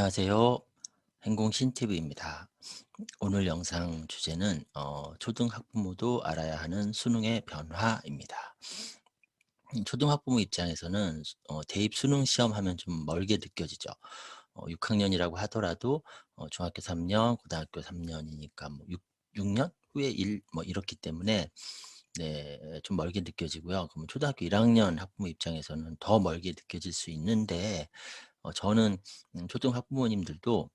안녕하세요. 행공신TV입니다. 오늘 영상 주제는 초등학부모도 알아야 하는 수능의 변화입니다. 초등학부모 입장에서는 대입 수능 시험 하면 좀 멀게 느껴지죠. 6학년이라고 하더라도 중학교 3년, 고등학교 3년이니까 뭐 6년 후에 1 뭐 이렇기 때문에 네, 좀 멀게 느껴지고요. 그럼 초등학교 1학년 학부모 입장에서는 더 멀게 느껴질 수 있는데 저는 초등학부모님들도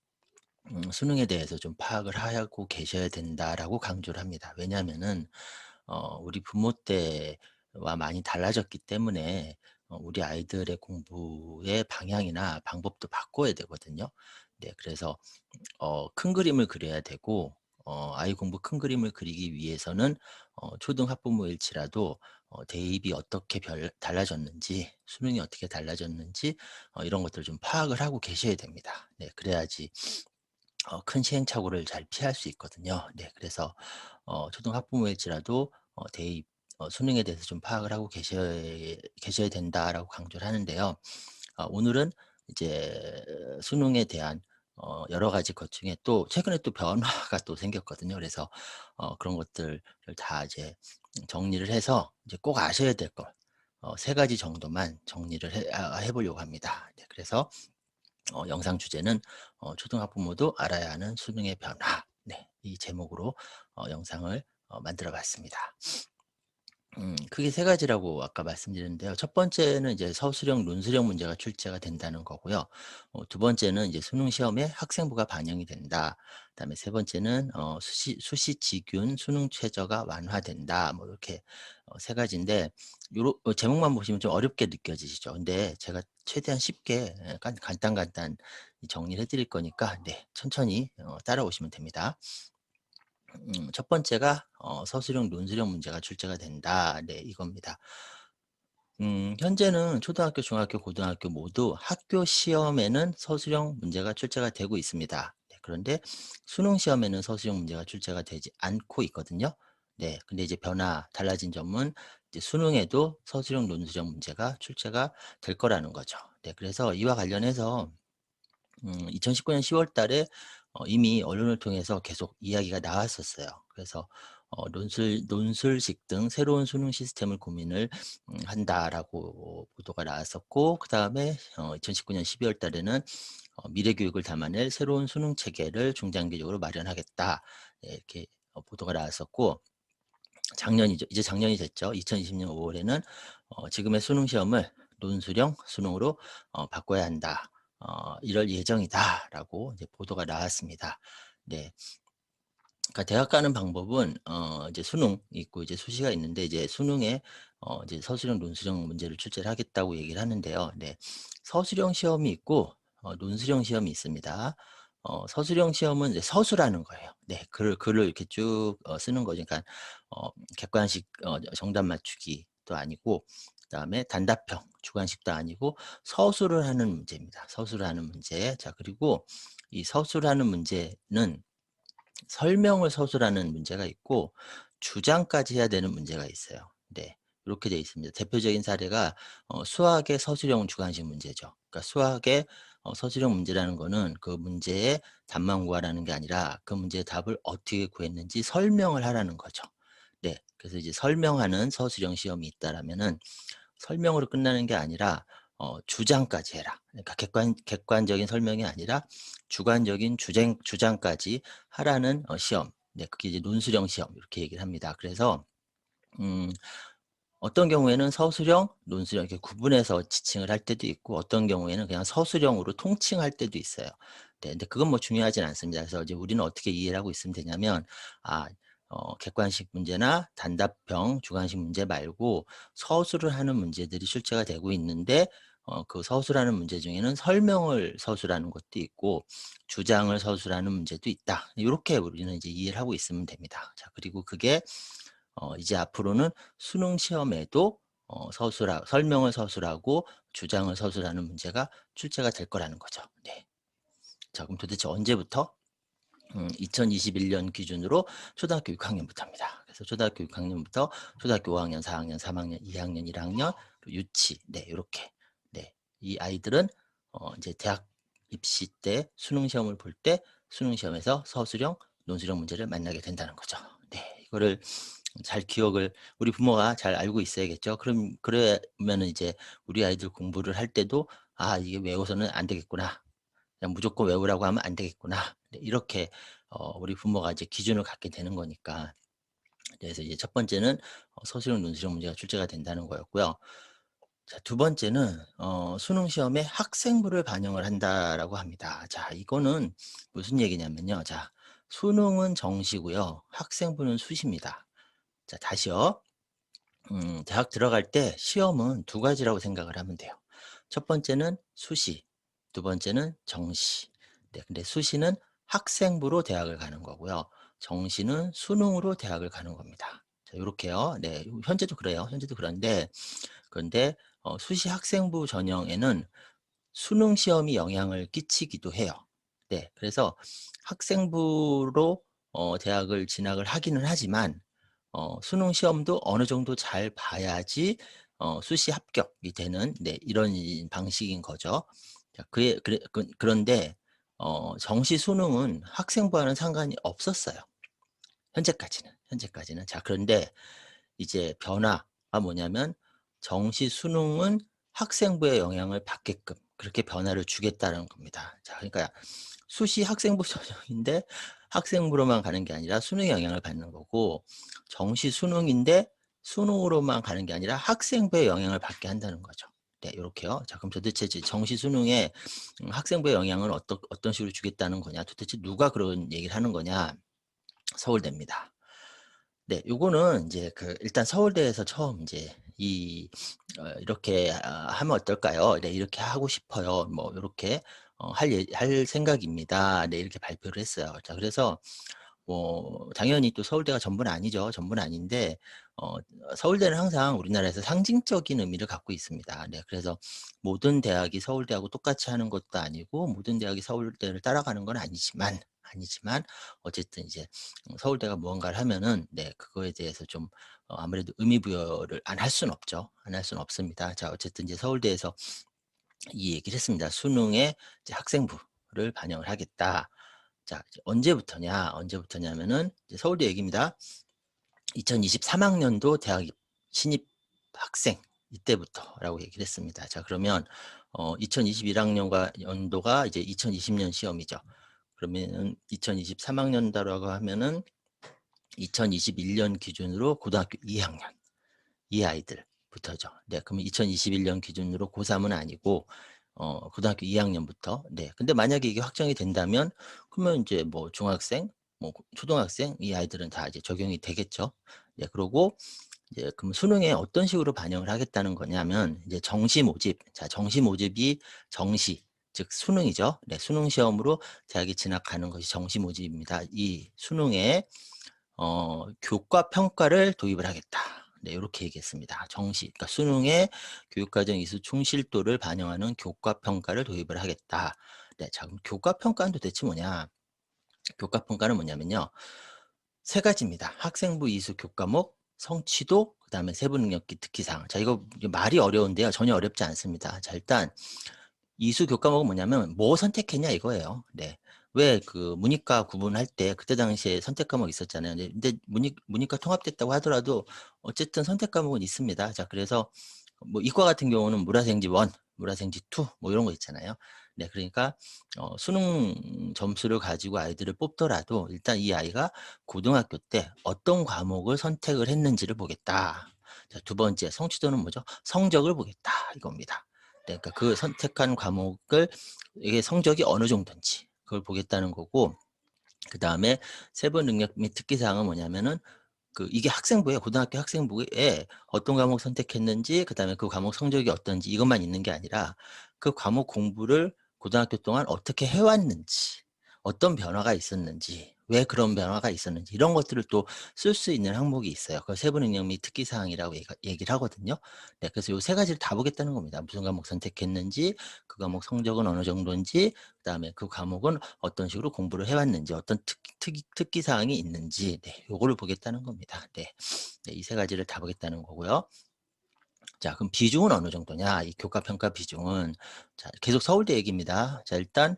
수능에 대해서 좀 파악을 하고 계셔야 된다라고 강조를 합니다. 왜냐하면은 우리 부모 때와 많이 달라졌기 때문에 우리 아이들의 공부의 방향이나 방법도 바꿔야 되거든요. 네, 그래서 큰 그림을 그려야 되고 아이 공부 큰 그림을 그리기 위해서는 초등 학부모일지라도 대입이 어떻게 달라졌는지, 수능이 어떻게 달라졌는지 이런 것들을 좀 파악을 하고 계셔야 됩니다. 네, 그래야지 큰 시행착오를 잘 피할 수 있거든요. 네, 그래서 초등학부모일지라도 대입 수능에 대해서 좀 파악을 하고 계셔야 된다라고 강조를 하는데요. 오늘은 이제 수능에 대한 여러 가지 것 중에 또 최근에 또 변화가 또 생겼거든요. 그래서 그런 것들을 다 이제 정리를 해서 이제 꼭 아셔야 될 것 3 가지 정도만 정리를 해 보려고 합니다. 네, 그래서 영상 주제는 초등학부모도 알아야 하는 수능의 변화. 네, 이 제목으로 영상을 만들어 봤습니다. 크게 3 가지라고 아까 말씀드렸는데요. 첫 번째는 이제 서술형, 논술형 문제가 출제가 된다는 거고요. 두 번째는 이제 수능 시험에 학생부가 반영이 된다. 그다음에 세 번째는 수시지균 수능 최저가 완화된다. 뭐 이렇게 3 가지인데 요러 제목만 보시면 좀 어렵게 느껴지시죠. 근데 제가 최대한 쉽게 간단간단 정리를 해 드릴 거니까 네, 천천히 따라오시면 됩니다. 첫 번째가 서술형, 논술형 문제가 출제가 된다. 네, 이겁니다. 현재는 초등학교, 중학교, 고등학교 모두 학교 시험에는 서술형 문제가 출제가 되고 있습니다. 네, 그런데 수능 시험에는 서술형 문제가 출제가 되지 않고 있거든요. 네, 근데 이제 달라진 점은 이제 수능에도 서술형, 논술형 문제가 출제가 될 거라는 거죠. 네, 그래서 이와 관련해서 2019년 10월 달에 이미 언론을 통해서 계속 이야기가 나왔었어요. 그래서 논술식 등 새로운 수능 시스템을 고민을 한다라고 보도가 나왔었고, 그다음에 2019년 12월 달에는 미래 교육을 담아낼 새로운 수능 체계를 중장기적으로 마련하겠다. 예, 이렇게 보도가 나왔었고, 작년이죠. 이제 작년이 됐죠. 2020년 5월에는 지금의 수능 시험을 논술형 수능으로 바꿔야 한다. 이럴 예정이다라고 이제 보도가 나왔습니다. 네. 그러니까 대학 가는 방법은 이제 수능 있고 이제 수시가 있는데, 이제 수능에 이제 서술형, 논술형 문제를 출제를 하겠다고 얘기를 하는데요. 네. 서술형 시험이 있고 논술형 시험이 있습니다. 서술형 시험은 이제 서술하는 거예요. 네. 글을 이렇게 쭉 쓰는 거죠. 그러니까 객관식 정답 맞추기도 아니고, 그다음에 단답형 주관식도 아니고 서술을 하는 문제입니다. 서술을 하는 문제. 자, 그리고 이 서술하는 문제는 설명을 서술하는 문제가 있고 주장까지 해야 되는 문제가 있어요. 네. 이렇게 되어 있습니다. 대표적인 사례가 수학의 서술형 주관식 문제죠. 그러니까 수학의 서술형 문제라는 거는 그 문제의 답만 구하라는 게 아니라 그 문제의 답을 어떻게 구했는지 설명을 하라는 거죠. 네. 그래서 이제 설명하는 서술형 시험이 있다라면은 설명으로 끝나는 게 아니라 주장까지 해라. 그러니까 객관적인 설명이 아니라 주관적인 주장까지 하라는 시험. 네, 그게 이제 논술형 시험 이렇게 얘기를 합니다. 그래서 음 어떤 경우에는 서술형, 논술형 이렇게 구분해서 지칭을 할 때도 있고, 어떤 경우에는 그냥 서술형으로 통칭할 때도 있어요. 네, 근데 그건 뭐 중요하진 않습니다. 그래서 이제 우리는 어떻게 이해를 하고 있으면 되냐면, 아 객관식 문제나 단답형 주관식 문제 말고 서술을 하는 문제들이 출제가 되고 있는데, 그 서술하는 문제 중에는 설명을 서술하는 것도 있고 주장을 서술하는 문제도 있다. 이렇게 우리는 이제 이해를 하고 있으면 됩니다. 자, 그리고 그게 이제 앞으로는 수능 시험에도 설명을 서술하고 주장을 서술하는 문제가 출제가 될 거라는 거죠. 네. 자, 그럼 도대체 언제부터? 2021년 기준으로 초등학교 6학년부터입니다. 그래서 초등학교 6학년부터 초등학교 5학년, 4학년, 3학년, 2학년, 1학년, 또 유치, 네, 요렇게. 네. 이 아이들은 이제 대학 입시 때 수능 시험을 볼 때 수능 시험에서 서술형, 논술형 문제를 만나게 된다는 거죠. 네. 이거를 잘 기억을 우리 부모가 잘 알고 있어야겠죠. 그러면은 이제 우리 아이들 공부를 할 때도 '아 이게 외워서는 안 되겠구나. 그냥 무조건 외우라고 하면 안 되겠구나.' 네 이렇게 우리 부모가 이제 기준을 갖게 되는 거니까. 그래서 이제 첫 번째는 서술형, 논술형 문제가 출제가 된다는 거였고요. 자 두 번째는 수능 시험에 학생부를 반영을 한다라고 합니다. 자 이거는 무슨 얘기냐면요. 자 수능은 정시고요. 학생부는 수시입니다. 자 다시요. 대학 들어갈 때 시험은 두 가지라고 생각을 하면 돼요. 첫 번째는 수시, 두 번째는 정시. 네, 근데 수시는 학생부로 대학을 가는 거고요. 정시는 수능으로 대학을 가는 겁니다. 자, 요렇게요. 네, 현재도 그래요. 현재도 그런데, 그런데 수시 학생부 전형에는 수능 시험이 영향을 끼치기도 해요. 네, 그래서 학생부로 대학을 진학을 하기는 하지만 수능 시험도 어느 정도 잘 봐야지 수시 합격이 되는 네 이런 방식인 거죠. 자 그런데 정시 수능은 학생부와는 상관이 없었어요. 현재까지는. 자 그런데 이제 변화가 뭐냐면 정시 수능은 학생부의 영향을 받게끔 그렇게 변화를 주겠다는 겁니다. 자 그러니까 수시 학생부 전형인데 학생부로만 가는 게 아니라 수능에 영향을 받는 거고 정시 수능인데 수능으로만 가는 게 아니라 학생부에 영향을 받게 한다는 거죠. 네 요렇게요. 자 그럼 도대체 이제 정시 수능에 학생부의 영향을 어떤 식으로 주겠다는 거냐 도대체 누가 그런 얘기를 하는 거냐 서울대입니다. 네. 요거는 인제 일단 서울대에서 처음 인제 "이렇게 하면 어떨까요? 네. 이렇게 하고 싶어요." 뭐 요렇게 할 생각입니다." 네. 이렇게 발표를 했어요. 자 그래서 뭐 당연히 또 서울대가 전부는 아니죠. 전부는 아닌데 어 서울대는 항상 우리나라에서 상징적인 의미를 갖고 있습니다. 네. 그래서 모든 대학이 서울대하고 똑같이 하는 것도 아니고 모든 대학이 서울대를 따라가는 건 아니지만 어쨌든 이제 서울대가 무언가를 하면은 네 그거에 대해서 좀 아무래도 의미 부여를 안 할 수는 없죠. 안 할 수는 없습니다. 자 어쨌든 이제 서울대에서 이 얘기를 했습니다. "수능에 이제 학생부를 반영을 하겠다." 자 이제 언제부터냐면은 이제 서울대 얘기입니다. 2023 학년도 대학 신입 학생 이때부터라고 얘기를 했습니다. 자 그러면 2021 학년과 연도가 이제 2020년 시험이죠. 그러면은 2023 학년도라고 하면은 2021년 기준으로 고등학교 2학년 이 아이들부터죠. 네. 그러면 2021년 기준으로 고3은 아니고 고등학교 2학년부터. 네. 근데 만약에 이게 확정이 된다면 그러면 인제 뭐 중학생, 뭐 초등학생 이 아이들은 다 이제 적용이 되겠죠. 네. 그러고 이제 그럼 수능에 어떤 식으로 반영을 하겠다는 거냐면 이제 정시 모집. 자 정시 모집이 정시 즉 수능이죠. 네. 수능 시험으로 대학에 진학하는 것이 정시 모집입니다. 이 수능에 교과 평가를 도입을 하겠다. 네, 요렇게 얘기했습니다. 정시, 그러니까 수능의 교육과정 이수 충실도를 반영하는 교과 평가를 도입을 하겠다. 네, 자, 그럼 교과 평가는 도대체 뭐냐? 교과 평가는 뭐냐면요. 세 가지입니다. 학생부 이수 교과목, 성취도, 그다음에 세부 능력기 특기사항. 자, 이게 말이 어려운데요. 전혀 어렵지 않습니다. 자, 일단 이수 교과목은 뭐냐면 뭐 선택했냐 이거예요. 네. 왜 문이과 구분할 때 그때 당시에 선택 과목이 있었잖아요. 근데 문이과 통합됐다고 하더라도 어쨌든 선택 과목은 있습니다. 자 그래서 뭐 이과 같은 경우는 물화생지 1, 물화생지 2 뭐 이런 거 있잖아요. 네 그러니까 수능 점수를 가지고 아이들을 뽑더라도 일단 이 아이가 고등학교 때 어떤 과목을 선택을 했는지를 보겠다. 자 두 번째 성취도는 뭐죠? 성적을 보겠다 이겁니다. 네 그러니까 그 선택한 과목을 이게 성적이 어느 정도인지 그걸 보겠다는 거고 그다음에 세부 능력 및 특기 사항은 뭐냐면은 이게 학생부에 고등학교 학생부에 어떤 과목 선택했는지 그다음에 그 과목 성적이 어떤지 이것만 있는 게 아니라 그 과목 공부를 고등학교 동안 어떻게 해 왔는지 어떤 변화가 있었는지 왜 그런 변화가 있었는지 이런 것들을 또 쓸 수 있는 항목이 있어요. 그걸 세부 능력 및 특기 사항이라고 얘기를 하거든요. 네 그래서 요 세 가지를 다 보겠다는 겁니다. 무슨 과목 선택했는지 그 과목 성적은 어느 정도인지 그다음에 그 과목은 어떤 식으로 공부를 해 왔는지 어떤 특기 사항이 있는지 네 요거를 보겠다는 겁니다. 네. 네 이 세 가지를 다 보겠다는 거고요. 자, 그럼 비중은 어느 정도냐? 이 교과 평가 비중은. 자, 계속 서울대 얘기입니다. 자, 일단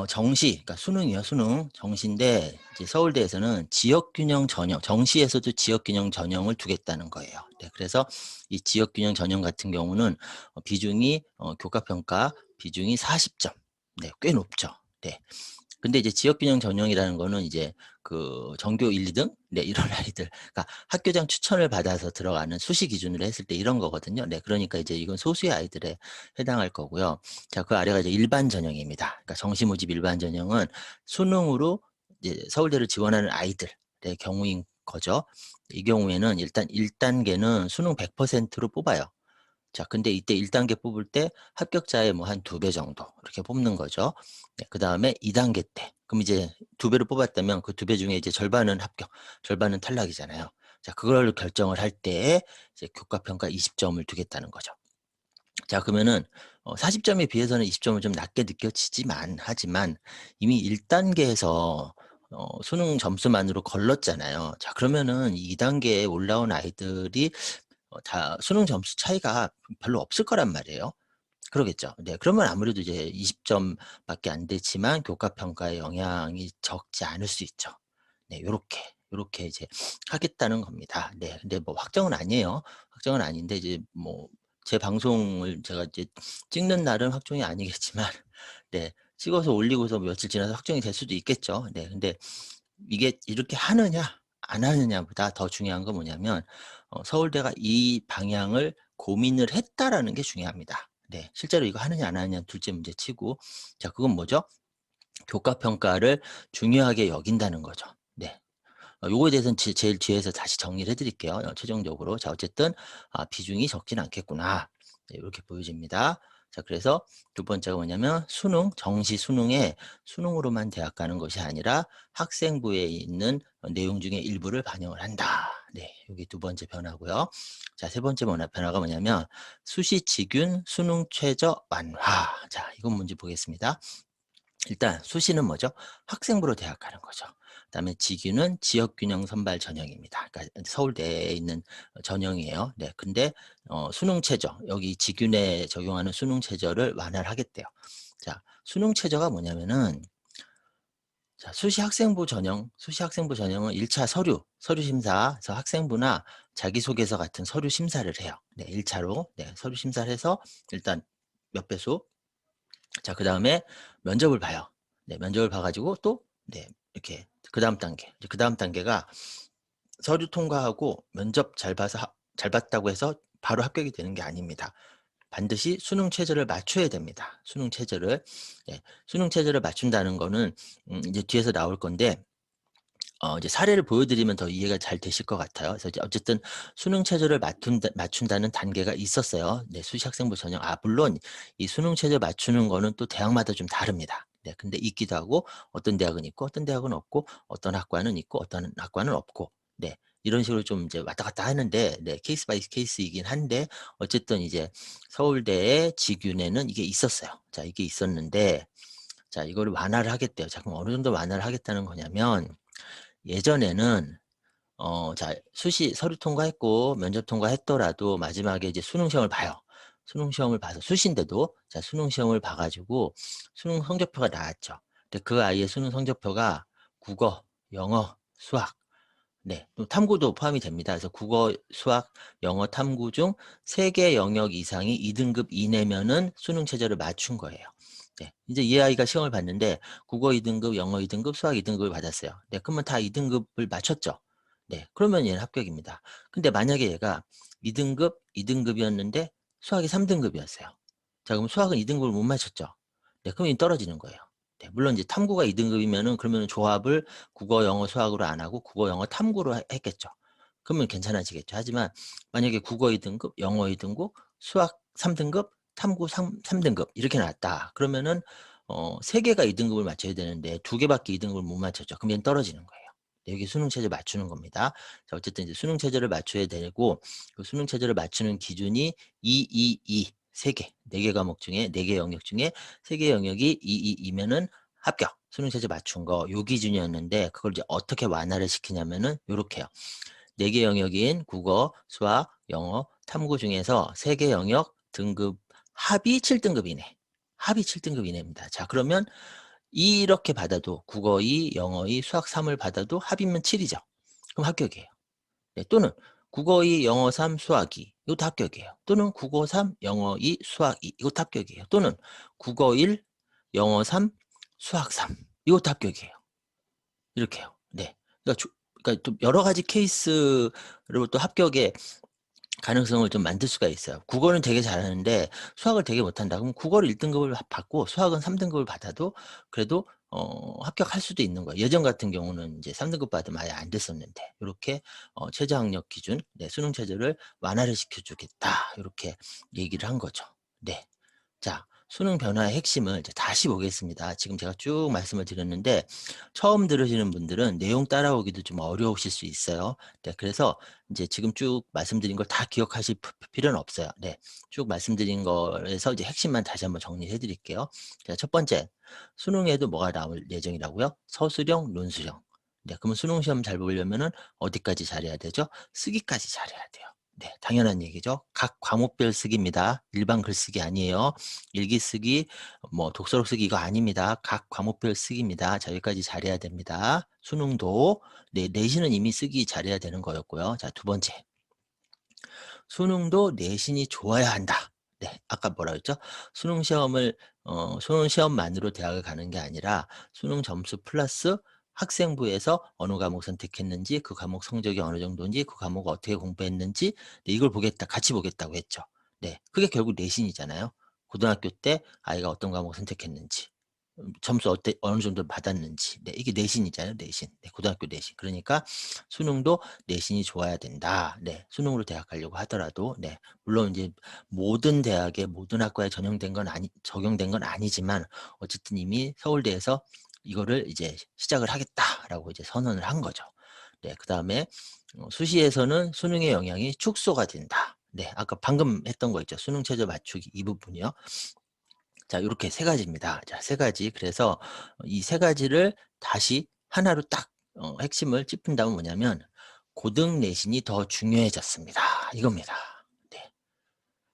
정시, 그러니까 수능이요, 수능. 정시인데 이제 서울대에서는 지역균형 전형, 정시에서도 지역균형 전형을 두겠다는 거예요. 네, 그래서 이 지역균형 전형 같은 경우는 비중이 교과평가 비중이 40점. 네, 꽤 높죠. 네. 근데 이제 지역균형 전형이라는 거는 이제 그 전교 1, 2등 네 이런 아이들 그러니까 학교장 추천을 받아서 들어가는 수시 기준으로 했을 때 이런 거거든요. 네 그러니까 이제 이건 소수의 아이들에 해당할 거고요. 자, 그 아래가 이제 일반 전형입니다. 그러니까 정시 모집 일반 전형은 수능으로 이제 서울대를 지원하는 아이들의 경우인 거죠. 이 경우에는 일단 1단계는 수능 100%로 뽑아요. 자, 근데 이때 1단계 뽑을 때 합격자의 뭐 한 2배 정도 이렇게 뽑는 거죠. 네, 그다음에 2단계 때 그럼 이제 2배를 뽑았다면 그 2배 중에 이제 절반은 합격, 절반은 탈락이잖아요. 자, 그걸 결정을 할 때 이제 교과평가 20점을 두겠다는 거죠. 자, 그러면은 40점에 비해서는 20점은 좀 낮게 느껴지지만 하지만 이미 1단계에서 수능 점수만으로 걸렀잖아요. 자, 그러면은 2단계에 올라온 아이들이 다 수능 점수 차이가 별로 없을 거란 말이에요. 그러겠죠. 네. 그러면 아무래도 이제 20점 밖에 안 되지만 교과 평가에 영향이 적지 않을 수 있죠. 네. 요렇게 이제 하겠다는 겁니다. 네. 근데 뭐 확정은 아니에요. 확정은 아닌데 이제 뭐 제 방송을 제가 이제 찍는 날은 확정이 아니겠지만 네. 찍어서 올리고서 며칠 지나서 확정이 될 수도 있겠죠. 네. 근데 이게 이렇게 하느냐 안 하느냐보다 더 중요한 건 뭐냐면 서울대가 이 방향을 고민을 했다라는 게 중요합니다. 네. 실제로 이거 하느냐 안 하느냐 둘째 문제 치고 자, 그건 뭐죠? 교과 평가를 중요하게 여긴다는 거죠. 네. 요거에 대해서는 제일 뒤에서 다시 정리를 해 드릴게요, 최종적으로. 자, 어쨌든 '비중이 적진 않겠구나.' 네, 요렇게 보여집니다. 자, 그래서 두 번째가 뭐냐면 수능, 정시 수능에 수능으로만 대학 가는 것이 아니라 학생부에 있는 내용 중에 일부를 반영을 한다. 네, 요게 두 번째 변화고요. 자, 세 번째 변화가 뭐냐면 수시 직윤 수능 최저 완화. 자, 이건 뭔지 보겠습니다. 일단 수시는 뭐죠? 학생부로 대학 가는 거죠. 그다음에 직위는 지역균형 선발 전형입니다. 그러니까 서울대에 있는 전형이에요. 네. 근데 수능 최저 여기 직윤에 적용하는 수능 최저를 완화를 하겠대요. 자, 수능 최저가 뭐냐면은 자, 수시 학생부 전형은 1차 서류 심사에서 학생부나 자기소개서 같은 서류 심사를 해요. 네, 1 차로. 네, 서류 심사를 해서 일단 몇 배수 자, 그다음에 면접을 봐요. 네, 면접을 봐 가지고 또 네, 이렇게 그다음 단계. 이제 그다음 단계가 서류 통과하고 면접 잘 봐서 잘 봤다고 해서 바로 합격이 되는 게 아닙니다. 반드시 수능 최저를 맞춰야 됩니다. 수능 최저를. 네. 수능 최저를 맞춘다는 거는 이제 뒤에서 나올 건데 이제 사례를 보여드리면 더 이해가 잘 되실 것 같아요. 그래서 이제 어쨌든 수능 체제를 맞춘다는 단계가 있었어요. 네, 수시학생부 전형. 물론 이 수능 체제 맞추는 거는 또 대학마다 좀 다릅니다. 네, 근데 있기도 하고 어떤 대학은 있고 어떤 대학은 없고 어떤 학과는 있고 어떤 학과는 없고 네, 이런 식으로 좀 이제 왔다 갔다 하는데 네, 케이스 바이 케이스이긴 한데 어쨌든 이제 서울대의 직윤에는 이게 있었어요. 자, 이게 있었는데 자, 이거를 완화를 하겠대요. 자, 그럼 어느 정도 완화를 하겠다는 거냐면 예전에는 자, 수시 서류 통과했고 면접 통과했더라도 마지막에 이제 수능 시험을 봐요. 수능 시험을 봐서 수시인데도 자, 수능 시험을 봐 가지고 수능 성적표가 나왔죠. 근데 그 아이의 수능 성적표가 국어, 영어, 수학 네. 또 탐구도 포함이 됩니다. 그래서 국어, 수학, 영어, 탐구 중 3개 영역 이상이 2 등급 이내면은 수능 체제를 맞춘 거예요. 네. 이제 이 아이가 시험을 봤는데 국어 2 등급, 영어 2 등급, 수학 2 등급을 받았어요. 네. 그러면 다 2 등급을 맞췄죠. 네. 그러면 얘는 합격입니다. 근데 만약에 얘가 2 등급, 2 등급이었는데 수학이 3 등급이었어요. 자, 그럼 수학은 2 등급을 못 맞췄죠. 네. 그럼 얘는 떨어지는 거예요. 네. 물론 이제 탐구가 2 등급이면은 그러면은 조합을 국어, 영어, 수학으로 안 하고 국어, 영어, 탐구로 했겠죠. 그러면 괜찮아지겠죠. 하지만 만약에 국어 2 등급, 영어 2 등급, 수학 3 등급, 탐구 3 등급 이렇게 나왔다. 그러면은 3 개가 2 등급을 맞춰야 되는데 2 개밖에 2 등급을 못 맞췄죠. 그럼 얘는 떨어지는 거예요. 네, 여기 수능 체제 맞추는 겁니다. 자, 어쨌든 이제 수능 체제를 맞춰야 되고 그 수능 체제를 맞추는 기준이 222 3 개, 4개 과목 중에 4개 영역 중에 3개 영역이 222면은 합격. 수능 체제 맞춘 거 요 기준이었는데 그걸 이제 어떻게 완화를 시키냐면은 요렇게요. 4개 영역인 국어, 수학, 영어, 탐구 중에서 세계 영역 등급 합이 7등급 이내. 합이 7등급 이내입니다. 자, 그러면 이렇게 받아도 국어 2, 영어 2, 수학 3을 받아도 합이면 7이죠. 그럼 합격이에요. 네, 또는 국어 2, 영어 3, 수학 2. 이것도 합격이에요. 또는 국어 3, 영어 2, 수학 2. 이것도 합격이에요. 또는 국어 1, 영어 3, 수학 3. 이것도 합격이에요. 이렇게요. 네. 그러니까 또 여러 가지 케이스로 또 합격의 가능성을 좀 만들 수가 있어요. 국어는 되게 잘하는데 수학을 되게 못한다. 그럼 국어를 1등급을 받고 수학은 3등급을 받아도 그래도 합격할 수도 있는 거예요. 예전 같은 경우는 이제 3등급 받으면 아예 안 됐었는데 요렇게 최저 학력 기준, 네, 수능 체제를 완화를 시켜 주겠다. 요렇게 얘기를 한 거죠. 네. 자, 수능 변화의 핵심을 이제 다시 보겠습니다. 지금 제가 쭉 말씀을 드렸는데 처음 들으시는 분들은 내용 따라오기도 좀 어려우실 수 있어요. 네, 그래서 이제 지금 쭉 말씀드린 걸 다 기억하실 필요는 없어요. 네, 쭉 말씀드린 거에서 이제 핵심만 다시 한번 정리해 드릴게요. 자, 첫 번째, 수능에도 뭐가 나올 예정이라고요? 서술형, 논술형. 네, 그러면 수능 시험 잘 보려면은 어디까지 잘해야 되죠? 쓰기까지 잘해야 돼요. 네, 당연한 얘기죠. 각 과목별 쓰기입니다. 일반 글쓰기 아니에요. 일기 쓰기, 뭐 독서록 쓰기 이거 아닙니다. 각 과목별 쓰기입니다. 자, 여기까지 잘해야 됩니다. 수능도 네, 내신은 이미 쓰기 잘해야 되는 거였고요. 자, 두 번째. 수능도 내신이 좋아야 한다. 네, 아까 뭐라 그랬죠? 수능 시험만으로 대학을 가는 게 아니라 수능 점수 플러스 학생부에서 어느 과목 선택했는지, 그 과목 성적이 어느 정도인지, 그 과목을 어떻게 공부했는지, 네, 이걸 보겠다, 같이 보겠다고 했죠. 네, 그게 결국 내신이잖아요. 고등학교 때 아이가 어떤 과목 선택했는지, 점수 어느 정도 받았는지, 네, 이게 내신이잖아요, 내신. 네, 고등학교 내신. 그러니까 수능도 내신이 좋아야 된다. 네, 수능으로 대학 가려고 하더라도, 네, 물론 이제 모든 대학에 모든 학과에 적용된 건 아니지만 어쨌든 이미 서울대에서 이거를 이제 시작을 하겠다라고 이제 선언을 한 거죠. 네, 그다음에 수시에서는 수능의 영향이 축소가 된다. 네, 아까 방금 했던 거 있죠. 수능 최저 맞추기 이 부분이요. 자, 요렇게 세 가지입니다. 자, 세 가지. 그래서 이 세 가지를 다시 하나로 딱 핵심을 짚은다면 뭐냐면 고등 내신이 더 중요해졌습니다. 이겁니다. 네.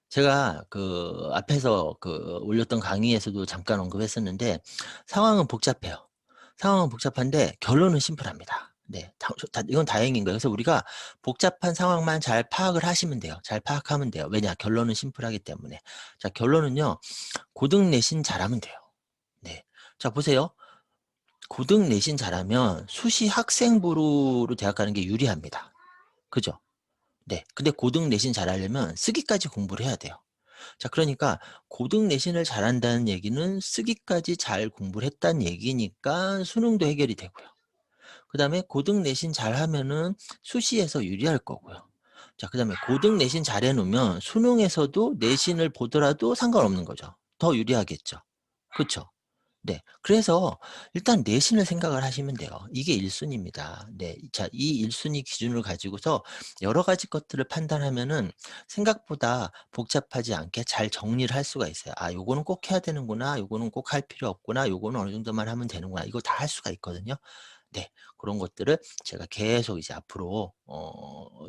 제가 그 앞에서 그 올렸던 강의에서도 잠깐 언급했었는데 상황은 복잡해요. 상황은 복잡한데 결론은 심플합니다. 네. 이건 다행인 거예요. 그래서 우리가 복잡한 상황만 잘 파악을 하시면 돼요. 잘 파악하면 돼요. 왜냐? 결론은 심플하기 때문에. 자, 결론은요. 고등 내신 잘하면 돼요. 네. 자, 보세요. 고등 내신 잘하면 수시 학생부로 대학 가는 게 유리합니다. 그죠? 네. 근데 고등 내신 잘하려면 쓰기까지 공부를 해야 돼요. 자, 그러니까 고등 내신을 잘한다는 얘기는 쓰기까지 잘 공부를 했다는 얘기니까 수능도 해결이 되고요. 그다음에 고등 내신 잘하면은 수시에서 유리할 거고요. 자, 그다음에 고등 내신 잘해 놓으면 수능에서도 내신을 보더라도 상관없는 거죠. 더 유리하겠죠. 그쵸? 네. 그래서 일단 내신을 생각을 하시면 돼요. 이게 1 순위입니다. 네. 자, 이 1 순위 기준을 가지고서 여러 가지 것들을 판단하면은 생각보다 복잡하지 않게 잘 정리를 할 수가 있어요. '아, 요거는 꼭 해야 되는구나. 요거는 꼭 할 필요 없구나. 요거는 어느 정도만 하면 되는구나.' 이거 다 할 수가 있거든요. 네. 그런 것들을 제가 계속 이제 앞으로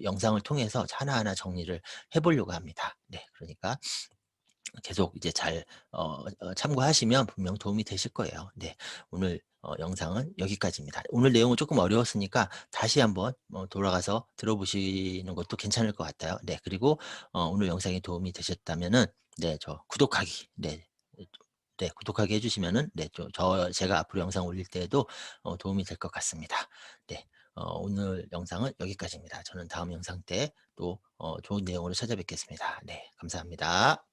영상을 통해서 하나하나 정리를 해 보려고 합니다. 네. 그러니까 계속 이제 잘 참고하시면 분명 도움이 되실 거예요. 네. 오늘 영상은 여기까지입니다. 오늘 내용은 조금 어려웠으니까 다시 한번 돌아가서 들어보시는 것도 괜찮을 것 같아요. 네. 그리고 오늘 영상이 도움이 되셨다면은 네, 저 구독하기, 네. 네, 구독하기 해 주시면은 네, 제가 앞으로 영상 올릴 때에도 도움이 될 것 같습니다. 네. 오늘 영상은 여기까지입니다. 저는 다음 영상 때 또 좋은 내용으로 찾아뵙겠습니다. 네. 감사합니다.